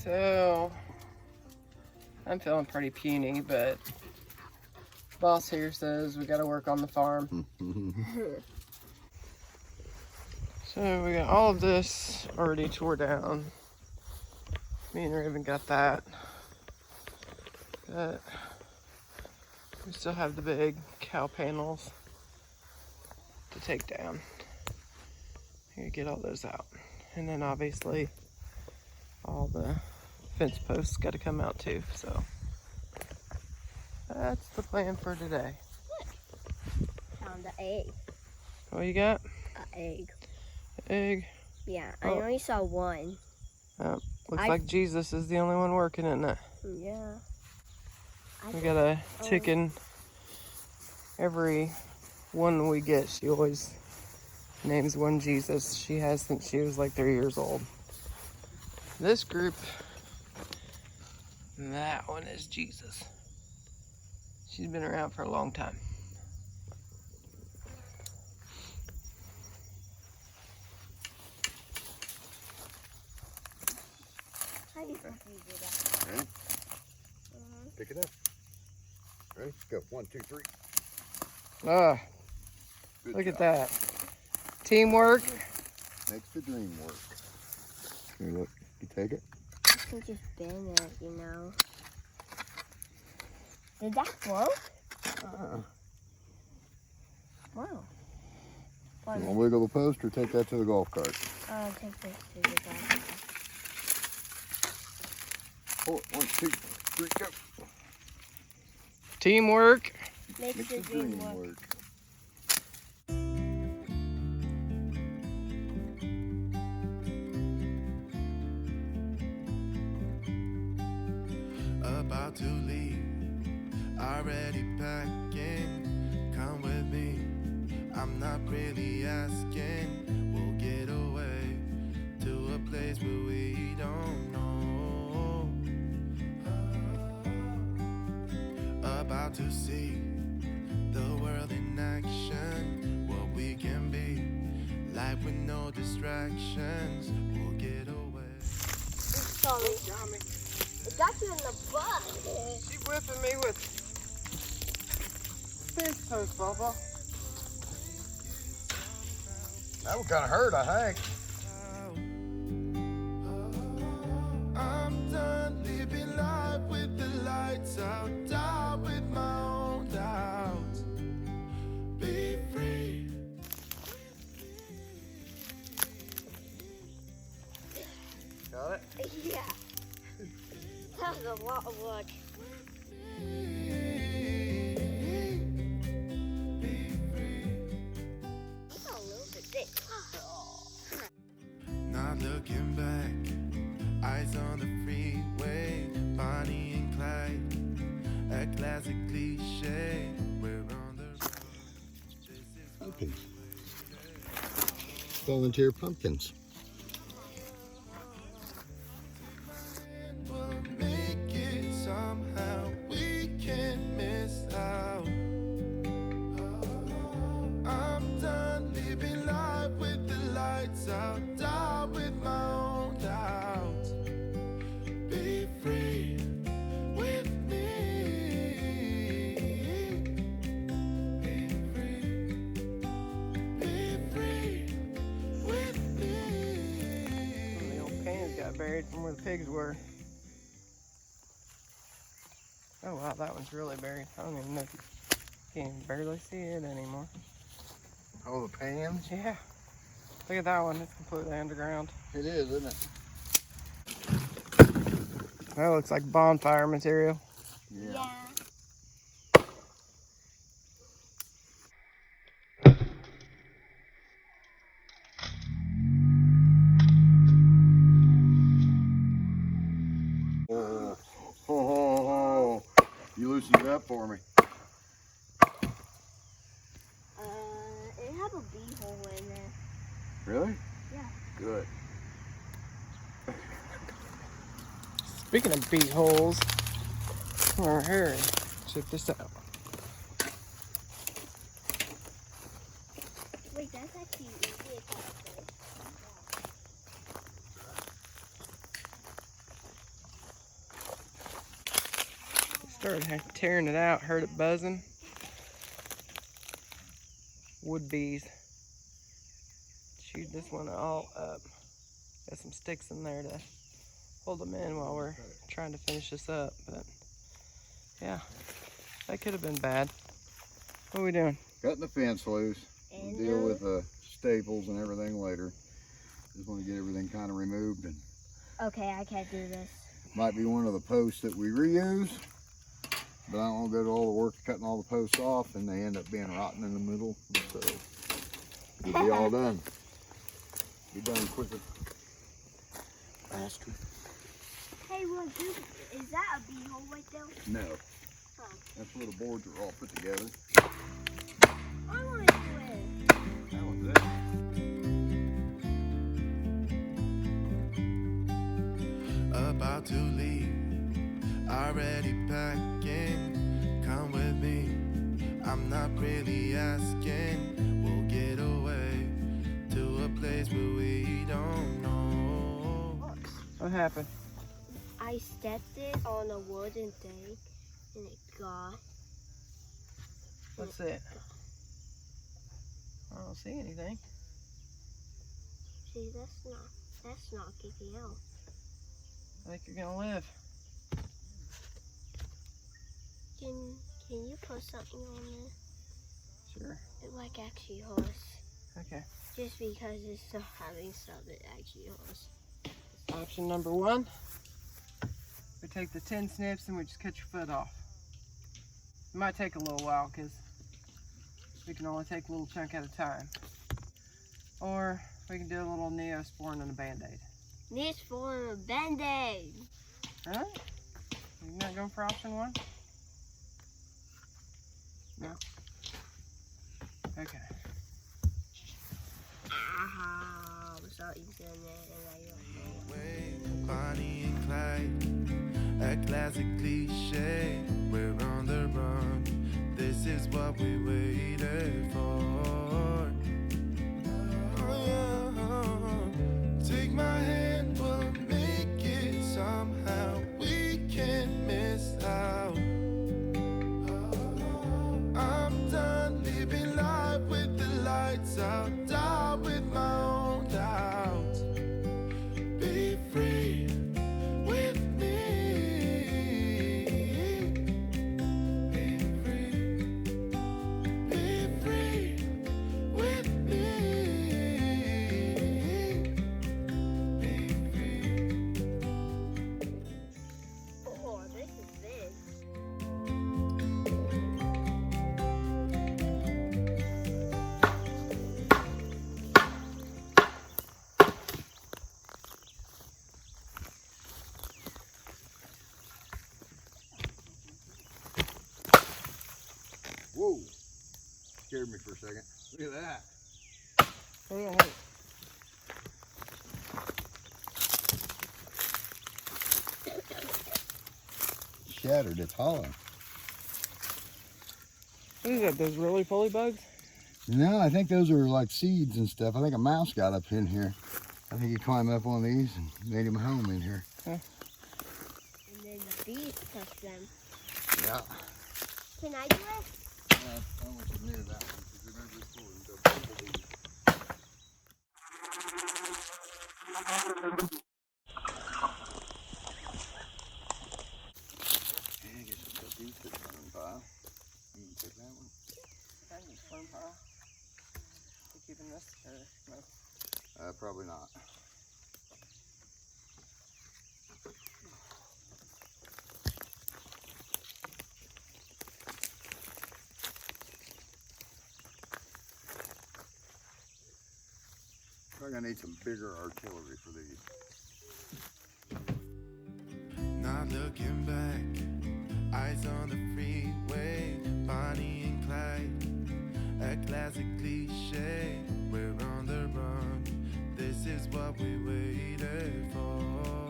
So, I'm feeling pretty puny, but boss here says we gotta work on the farm. So we got all of this already tore down. Me and Raven got that. But we still have the big cow panels to take down. Here, get all those out. And then obviously all the fence posts got to come out too. So that's the plan for today. Found an egg. What you got? An egg. Egg. Yeah, I only saw one. Looks like Jesus is the only one working, isn't it? Yeah. We got a chicken. Every one we get, she always names one Jesus. She has since she was like 3 years old. This group, that one is Jesus. She's been around for a long time. Ready? Pick it up. Ready? Go. 1, 2, 3. Ah, look at that. Teamwork. Makes the dream work. Here, look. You take it. You can just bend it, you know. Did that float? Wow. You want to wiggle the post or take that to the golf cart? I'll take this to the golf cart. 4, 1, 2, 3, go. Teamwork. Makes the dream work. About to leave, already packing. Come with me, I'm not really asking. We'll get away to a place where we don't know. About to see the world in action, what we can be, life with no distractions. We'll get away. Sorry. It got you in the butt. She whipping me with fence post, Bubba. That one kind of hurt, I think. I'm done living life with the lights out, die with my own doubts. Be free. Got it? Yeah. That was a lot of work. Look a little bit thick. Not looking back, eyes on the freeway, Bonnie and Clyde, a classic cliche. We're on the road. Pumpkins. Volunteer pumpkins. We'll make it somehow, we can't miss out. I'm done living life with the lights out, die with my own doubts. Be free with me. Be free with me. The old cans got buried from where the pigs were. Oh wow, that one's really buried. I don't even know if you can barely see it anymore. Oh, the pans? Yeah. Look at that one, it's completely underground. It is, isn't it? That looks like bonfire material. Yeah. Oh, you loosened it up for me. It had a bee hole in there. Really? Yeah. Good. Speaking of beet holes, come over here and check this out. Wait, that's actually easy. Started tearing it out, heard it buzzing. Wood bees. Chewed this one all up. Got some sticks in there to hold them in while we're trying to finish this up. But yeah, that could have been bad. What are we doing? Cutting the fence loose. We'll deal with the staples and everything later. Just want to get everything kind of removed. And okay, I can't do this. might be one of the posts that we reuse, but I don't want to go to all the work cutting all the posts off and they end up being rotten in the middle. So we'll be all done. Be done quicker. Faster. Hey, is that a bee hole right there? No. Oh. That's where the boards are all put together. I want to do it. That one's it. About to leave, already packing. Come with me, I'm not really asking. We'll get away to a place where we don't know. What happened? I stepped it on a wooden thing and it got. What's it? I don't see anything. See, that's not kicking out. I think you're gonna live. Can you put something on there? Sure. It like actually hurts. Okay. Just because it's still having stuff, it actually hurts. Option number one. We take the 10 snips and we just cut your foot off. It might take a little while because we can only take a little chunk at a time. Or we can do a little Neosporin and a Band-Aid. Needs for a Band-Aid. Really? You're not going for option one? No? Okay. Aha, I saw you saying that. Bonnie and Clyde, a classic cliche. We're on the run. This is what we waited for. Oh, yeah. Take my hand, we'll make it somehow. We can't miss out. I'm done living life with the lights out, die with my own doubts. Be free with me. Be free with me. Be free. Oh, this is big. Whoa. Scared me for a second. Look at that. Hold on, hold on. Shattered. It's hollow. What is that, those roly-poly bugs? No, I think those are like seeds and stuff. I think a mouse got up in here. I think he climbed up one of these and made him a home in here. Huh? And then the bees touch them. Yeah. Can I do it? I don't want you near that one because remember before the bumblebees. I guess it's a decent fern pile. You can take that one. I need a fern pile. You keeping this or no? Probably not. We're gonna need some bigger artillery for these. Not looking back, eyes on the freeway, Bonnie and Clyde, a classic cliche. We're on the run. This is what we waited for.